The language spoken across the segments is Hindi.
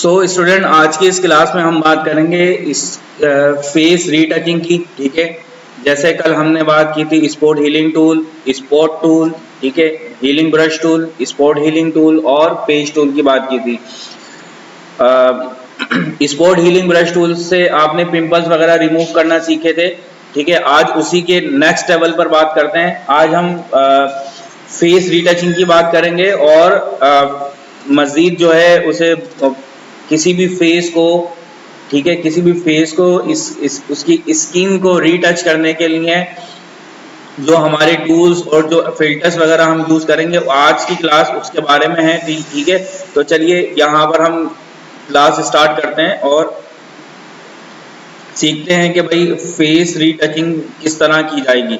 सो स्टूडेंट, आज की इस क्लास में हम बात करेंगे इस फेस रीटचिंग की। ठीक है, जैसे कल हमने बात की थी spot healing tool, spot tool, ठीक है, healing brush tool, spot healing tool और पेज टूल की बात की थी। स्पॉट हीलिंग ब्रश टूल से आपने पिंपल्स वगैरह रिमूव करना सीखे थे। ठीक है, आज उसी के नेक्स्ट लेवल पर बात करते हैं। आज हम फेस रीटचिंग की बात करेंगे और मजीद जो है उसे किसी भी फेस को, ठीक है, किसी भी फेस को उसकी स्किन को रीटच करने के लिए जो हमारे टूल्स और जो फिल्टर्स वगैरह हम यूज करेंगे, आज की क्लास उसके बारे में है। ठीक है, तो चलिए यहाँ पर हम क्लास स्टार्ट करते हैं और सीखते हैं कि भाई फेस रीटचिंग किस तरह की जाएगी।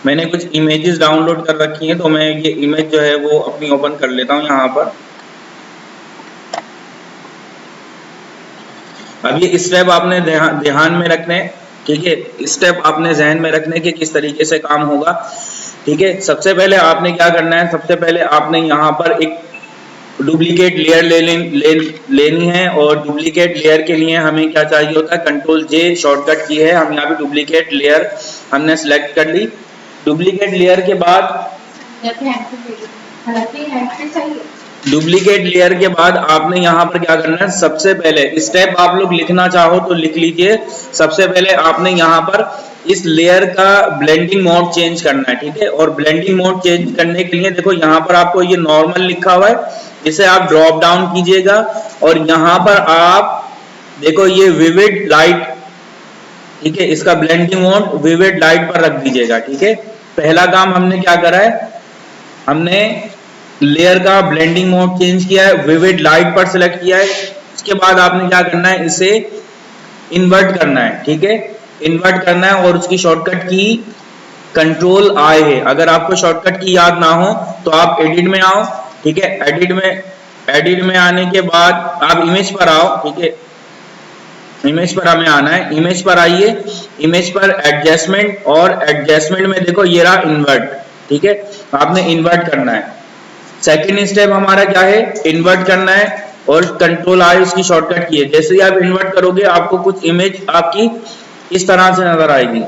मैंने कुछ इमेजेस डाउनलोड कर रखी हैं, तो मैं ये इमेज जो है वो अपनी ओपन कर लेता हूँ यहाँ पर। अब ये स्टेप आपने ध्यान में रखने, ठीक है, स्टेप आपने जहन में रखने के किस तरीके से काम होगा। ठीक है, सबसे पहले आपने क्या करना है, सबसे पहले आपने यहाँ पर एक डुप्लीकेट लेयर लेनी है और डुप्लीकेट लेयर के लिए हमें क्या चाहिए होता है, कंट्रोल जे शॉर्टकट की है। हम यहाँ पे डुप्लीकेट लेयर हमने सेलेक्ट कर ली। डुप्लीकेट लेयर के बाद आपने यहाँ पर क्या करना है, सबसे पहले स्टेप आप लोग लिखना चाहो तो लिख लीजिए। सबसे पहले आपने यहाँ पर इस लेयर का ब्लेंडिंग मोड चेंज करना है। ठीक है, और ब्लेंडिंग मोड चेंज करने के लिए देखो यहाँ पर आपको ये नॉर्मल लिखा हुआ है, इसे आप ड्रॉप डाउन कीजिएगा और यहाँ पर आप देखो ये विविड लाइट, ठीक है, इसका ब्लेंडिंग मोड विविड लाइट पर रख दीजिएगा। ठीक है, पहला काम हमने क्या करा है, हमने लेयर का ब्लेंडिंग मोड चेंज किया है, विविड लाइट पर सिलेक्ट किया है। उसके बाद आपने क्या करना है, इसे इन्वर्ट करना है। ठीक है, इन्वर्ट करना है और उसकी शॉर्टकट की कंट्रोल आई है। अगर आपको शॉर्टकट की याद ना हो तो आप एडिट में आओ। ठीक है, एडिट में आने के बाद आप इमेज पर आओ। ठीक है, इमेज पर हमें आना है, इमेज पर आइए, इमेज पर एडजस्टमेंट, और एडजस्टमेंट में देखो ये रहा इन्वर्ट। ठीक है, आपने इन्वर्ट करना है। सेकेंड स्टेप हमारा क्या है, इन्वर्ट करना है और कंट्रोल आई उसकी शॉर्टकट की है। जैसे ही आप इन्वर्ट करोगे आपको कुछ इमेज आपकी इस तरह से नजर आएगी।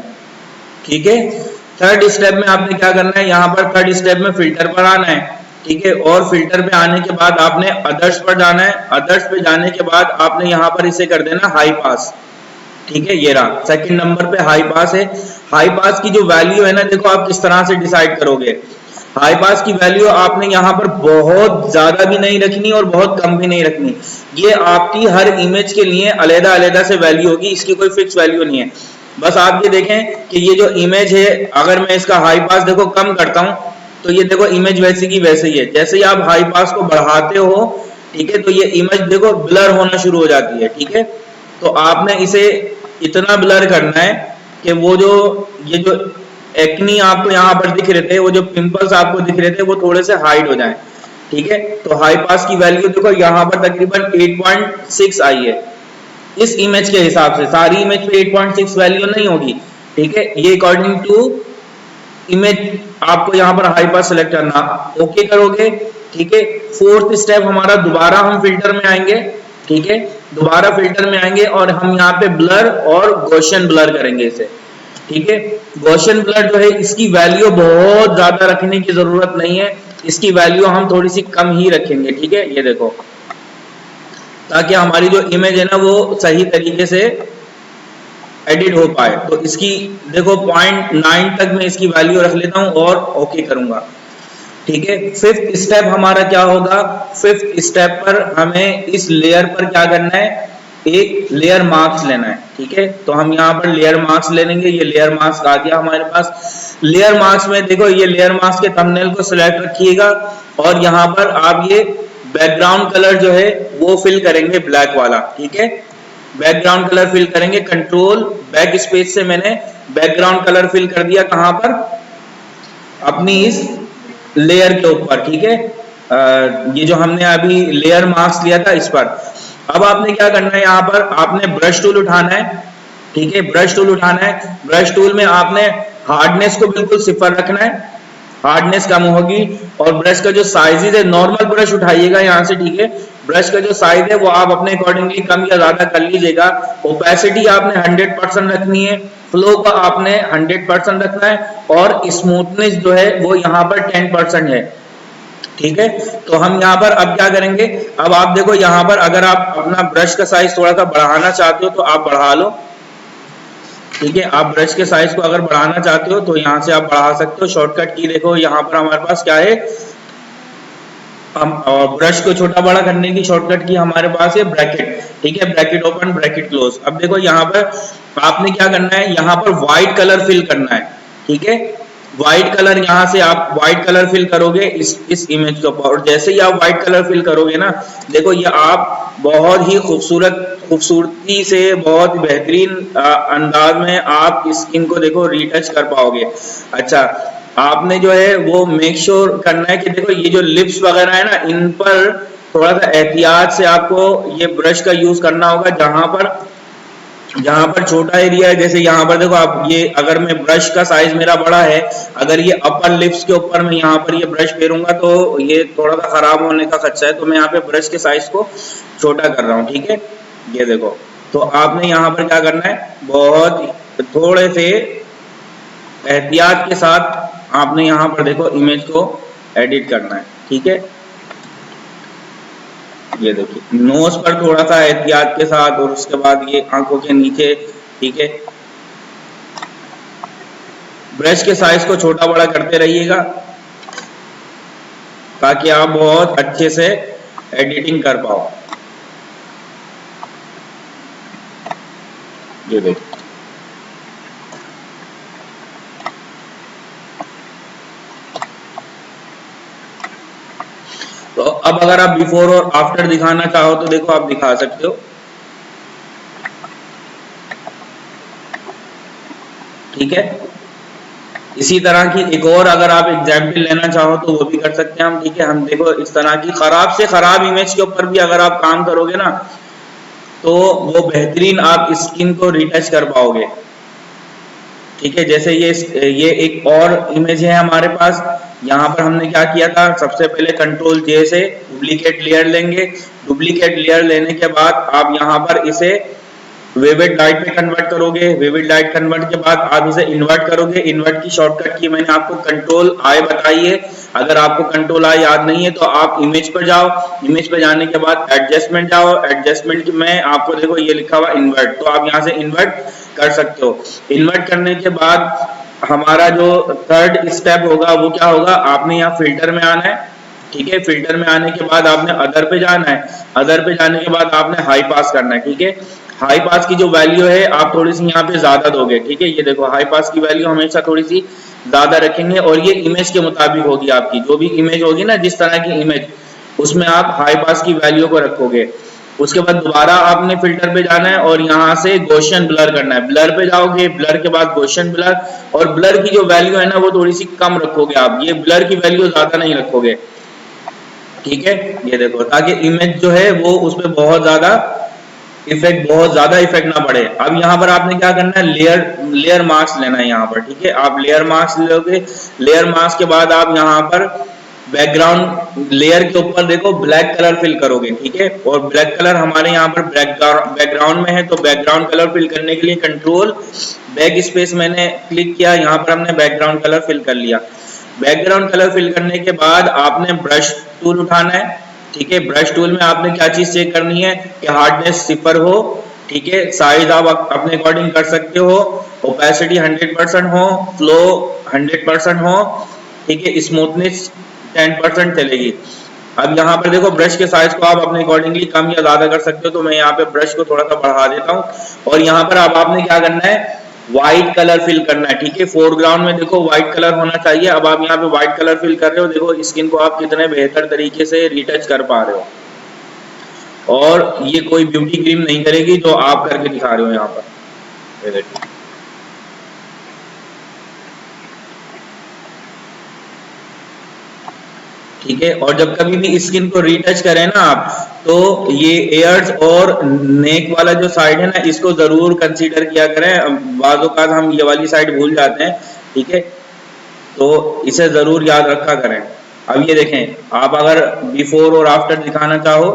ठीक है, थर्ड स्टेप में आपने क्या करना है, यहाँ पर थर्ड स्टेप में फिल्टर पर आना है। ठीक है, और फिल्टर पे आने के बाद आपने अदर्स पर जाना है। अदर्स पे जाने के बाद आपने यहाँ पर इसे कर देना हाई पास। ठीक है, ये रहा सेकंड नंबर पे हाई पास है। हाई पास की जो वैल्यू है ना, देखो आप किस तरह से डिसाइड करोगे। हाई पास की वैल्यू आपने यहाँ पर बहुत ज्यादा भी नहीं रखनी और बहुत कम भी नहीं रखनी। ये आपकी हर इमेज के लिए अलग अलग से वैल्यू होगी, इसकी कोई फिक्स वैल्यू नहीं है। बस आप ये देखें कि ये जो इमेज है, अगर मैं इसका हाई पास देखो कम करता हूँ तो ये देखो इमेज वैसी की वैसे ही है। जैसे ही आप हाई पास को बढ़ाते हो, ठीक है, तो ये इमेज देखो ब्लर होना शुरू हो जाती है। ठीक है, तो आपने इसे इतना ब्लर करना है कि वो जो ये जो एक्नी आपको यहाँ पर दिख रहे थे, वो जो पिंपल्स आपको दिख रहे थे, वो थोड़े से हाइड हो जाएं। ठीक है, तो हाई पास की वैल्यू देखो यहाँ पर तकरीबन 8.6 आई है इस इमेज के हिसाब से। सारी इमेज पे 8.6 वैल्यू नहीं होगी। ठीक है, ये अकॉर्डिंग टू इमेज आपको यहाँ पर हाई पास सेलेक्ट करना। ओके करोगे। ठीक है, फोर्थ स्टेप हमारा दोबारा हम फिल्टर में आएंगे। ठीक है, दोबारा फिल्टर में आएंगे और हम यहाँ पे ब्लर और गॉसियन ब्लर करेंगे इसे। ठीक है, गॉसियन ब्लर जो है इसकी वैल्यू बहुत ज्यादा रखने की जरूरत नहीं है, इसकी वैल्यू हम थोड़ी सी कम ही रखेंगे। ठीक है, ये देखो, ताकि हमारी जो इमेज है ना वो सही तरीके से एडिट हो पाए। तो इसकी देखो 0.9 तक मैं इसकी वैल्यू रख लेता हूं और ओके करूंगा। ठीक है, फिफ्थ स्टेप हमारा क्या होगा, फिफ्थ स्टेप पर हमें इस लेयर पर क्या करना है, एक लेयर मार्क्स लेना है। ठीक है, तो हम यहाँ पर लेयर मार्क्स ले लेंगे। ये लेयर मार्क्स आ गया हमारे पास। लेयर मार्क्स में देखो ये लेयर मार्क्स के थंबनेल को सिलेक्ट रखिएगा और यहाँ पर आप ये बैकग्राउंड कलर जो है वो फिल करेंगे, ब्लैक वाला। ठीक है, बैकग्राउंड कलर फिल करेंगे। कंट्रोल बैक स्पेस से मैंने बैकग्राउंड कलर फिल कर दिया, कहां पर, अपनी इस लेयर के ऊपर। ठीक है, ये जो हमने अभी लेयर मार्क्स लिया था इस पर। अब आपने क्या करना है, यहाँ पर आपने ब्रश टूल उठाना है। ठीक है, ब्रश टूल उठाना है। ब्रश टूल में आपने हार्डनेस को बिल्कुल 0 रखना है। हार्डनेस कम होगी। और ब्रश का जो साइज है, नॉर्मल ब्रश उठाइएगा यहाँ से, ठीक है। ब्रश का जो साइज है वो आप अपने अकॉर्डिंगली कम या ज्यादा कर लीजिएगा। ओपेसिटी आपने 100% रखनी है, फ्लो का आपने 100% रखना है, और स्मूथनेस जो है वो यहाँ पर 10% है, ठीक है। तो हम यहाँ पर अब क्या करेंगे, अब आप देखो यहाँ पर अगर आप अपना ब्रश का साइज थोड़ा सा बढ़ाना चाहते हो तो आप बढ़ा लो, ठीक है। आप ब्रश के साइज को अगर बढ़ाना चाहते हो तो यहाँ से आप बढ़ा सकते हो। शॉर्टकट की देखो यहाँ पर हमारे पास क्या है, हम ब्रश को छोटा बड़ा करने की शॉर्टकट की हमारे पास है ब्रैकेट, ठीक है। Bracket open, bracket close. अब देखो यहाँ पर आपने क्या करना है, यहाँ पर व्हाइट कलर फिल करना है, ठीक है। व्हाइट कलर यहाँ से आप व्हाइट कलर फिल करोगे इस इमेज के ऊपर, और जैसे ही आप व्हाइट कलर फिल करोगे ना, देखो ये आप बहुत ही खूबसूरती से, बहुत बेहतरीन अंदाज में आप स्किन को देखो रीटच कर पाओगे। अच्छा, आपने जो है वो मेक श्योर करना है कि देखो ये जो लिप्स वगैरह है ना, इन पर थोड़ा सा एहतियात से आपको ये ब्रश का यूज करना होगा। जहां पर छोटा एरिया है, जैसे यहाँ पर देखो आप, ये अगर मैं ब्रश का साइज मेरा बड़ा है, अगर ये अपर लिप्स के ऊपर मैं यहाँ पर ये ब्रश फेरूंगा तो ये थोड़ा सा खराब होने का खर्चा है, तो मैं यहाँ पे ब्रश के साइज को छोटा कर रहा हूँ, ठीक है। ये देखो, तो आपने यहाँ पर क्या करना है, बहुत थोड़े से एहतियात के साथ आपने यहाँ पर देखो इमेज को एडिट करना है, ठीक है। ये देखिए, नोज पर थोड़ा सा एहतियात के साथ, और उसके बाद ये आंखों के नीचे, ठीक है। ब्रश के साइज को छोटा बड़ा करते रहिएगा ताकि आप बहुत अच्छे से एडिटिंग कर पाओ। ये देखिए, तो अब अगर आप बिफोर और आफ्टर दिखाना चाहो तो देखो आप दिखा सकते हो, ठीक है। इसी तरह की एक और अगर आप एग्जाम्पल लेना चाहो तो वो भी कर सकते हैं हम, ठीक है। हम देखो इस तरह की खराब से खराब इमेज के ऊपर भी अगर आप काम करोगे ना, तो वो बेहतरीन आप स्किन को रिटच कर पाओगे, ठीक है। जैसे ये एक और इमेज है हमारे पास। यहाँ पर हमने क्या किया था, सबसे पहले कंट्रोल जे से डुप्लीकेट लेयर लेंगे। डुप्लीकेट लेयर लेने के बाद आप यहाँ पर इसे विविड लाइट में कन्वर्ट करोगे। विविड लाइट कन्वर्ट के बाद आप इसे इन्वर्ट करोगे। इन्वर्ट की शॉर्टकट की मैंने आपको कंट्रोल आई बताई है। अगर आपको कंट्रोल आई याद नहीं है तो आप इमेज पर जाओ, इमेज पर जाने के बाद एडजस्टमेंट जाओ। एडजस्टमेंट में आपको देखो ये लिखा हुआ इन्वर्ट, तो आप यहाँ से इन्वर्ट कर सकते हो। इन्वर्ट करने के बाद हमारा जो थर्ड स्टेप होगा वो क्या होगा, आपने यहाँ फिल्टर में आना है, ठीक है। फिल्टर में आने के बाद आपने अदर पे जाना है। अदर पे जाने के बाद आपने हाई पास करना है, ठीक है। हाई पास की जो वैल्यू है आप थोड़ी सी यहाँ पे ज्यादा दोगे, ठीक है। ये देखो हाई पास की वैल्यू हमेशा थोड़ी सी ज्यादा रखेंगे, और ये इमेज के मुताबिक होगी। आपकी जो भी इमेज होगी ना, जिस तरह की इमेज, उसमें आप हाई पास की वैल्यू को रखोगे। उसके बाद दोबारा आपने फिल्टर पे जाना है और यहाँ से गॉसियन ब्लर करना है। ब्लर पे जाओगे, ब्लर के बाद गॉसियन ब्लर, और ब्लर की जो वैल्यू है ना वो थोड़ी सी कम रखोगे आप। ये ब्लर की वैल्यू ज्यादा नहीं रखोगे, ठीक है। ये देखो, ताकि इमेज जो है वो उसमें बहुत ज्यादा इफेक्ट ना पड़े। अब यहाँ पर आपने क्या करना है, लेयर मार्क्स लेना है यहाँ पर, ठीक है। आप लेयर मार्क्स लोगे। लेयर मार्क्स के बाद आप यहाँ पर बैकग्राउंड लेयर के ऊपर देखो ब्लैक कलर फिल करोगे, ठीक है। और ब्लैक कलर हमारे यहाँ पर बैकग्राउंड में है, तो बैकग्राउंड कलर फिल करने के लिए कंट्रोल बैक स्पेस मैंने क्लिक किया। यहाँ पर हमने बैकग्राउंड कलर फिल कर लिया। बैकग्राउंड कलर फिल करने के बाद आपने ब्रश टूल उठाना है, ठीक है। ब्रश टूल में आपने क्या चीज चेक करनी है कि हार्डनेस 0 हो, ठीक है। साइज आप अपने अकॉर्डिंग कर सकते हो। ओपेसिटी 100% हो, फ्लो 100% हो, ठीक है। स्मूथनेस 10% चलेगी। अब यहाँ पर देखो ब्रश के साइज को आप अपने अकॉर्डिंगली कम या ज्यादा कर सकते हो, तो मैं यहाँ पे ब्रश को थोड़ा सा बढ़ा देता हूँ। और यहाँ पर अब आपने क्या करना है, व्हाइट कलर फिल करना है, ठीक है। फोरग्राउंड में देखो व्हाइट कलर होना चाहिए। अब आप यहाँ पे व्हाइट कलर फिल कर रहे हो, देखो स्किन को आप कितने बेहतर तरीके से रिटच कर पा रहे हो। और ये कोई ब्यूटी क्रीम नहीं करेगी जो आप करके दिखा रहे हो यहाँ पर, ये देखिए। ठीक है। और जब कभी भी स्किन को रीटच करें ना आप, तो ये एयर्स और नेक वाला जो साइड है ना, इसको जरूर कंसीडर किया करें। बाज़ औक़ात हम ये वाली साइड भूल जाते हैं, ठीक है। तो इसे जरूर याद रखा करें। अब ये देखें, आप अगर बिफोर और आफ्टर दिखाना चाहो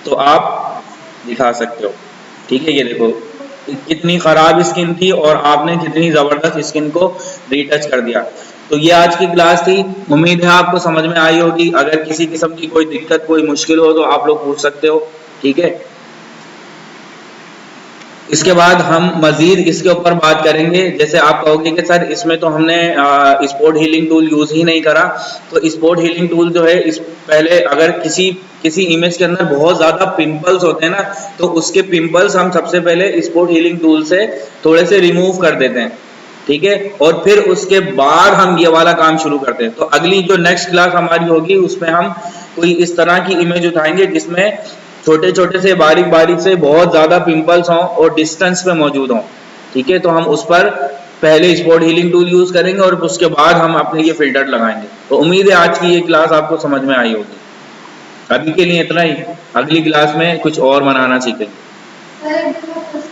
तो आप दिखा सकते हो। ठीक है, ये देखो कितनी खराब स्किन थी और आपने कितनी जबरदस्त स्किन को रीटच कर दिया। तो ये आज की क्लास थी, उम्मीद है आपको समझ में आई होगी। अगर किसी किस्म की कोई दिक्कत, कोई मुश्किल हो तो आप लोग पूछ सकते हो। ठीक है, इसके बाद हम मजीद इसके ऊपर बात करेंगे। जैसे आप कहोगे कि सर इसमें तो हमने स्पोर्ट हीलिंग टूल यूज ही नहीं करा, तो स्पोर्ट हीलिंग टूल जो है, इस पहले अगर किसी इमेज के अंदर बहुत ज्यादा पिंपल्स होते हैं ना, तो उसके पिंपल्स हम सबसे पहले स्पोर्ट हीलिंग टूल से थोड़े से रिमूव कर देते हैं। ठीक है, और फिर उसके बाद हम ये वाला काम शुरू करते हैं। तो अगली जो नेक्स्ट क्लास हमारी होगी उसमें हम कोई इस तरह की इमेज उठाएंगे जिसमें छोटे छोटे से बारीक बारीक से बहुत ज्यादा पिंपल्स हों और डिस्टेंस पे मौजूद हों। ठीक है, तो हम उस पर पहले स्पॉट हीलिंग टूल यूज करेंगे और उसके बाद हम अपने ये फिल्टर लगाएंगे। तो उम्मीद है आज की ये क्लास आपको समझ में आई होगी। अभी के लिए इतना ही, अगली क्लास में कुछ और बनाना सीखेंगे।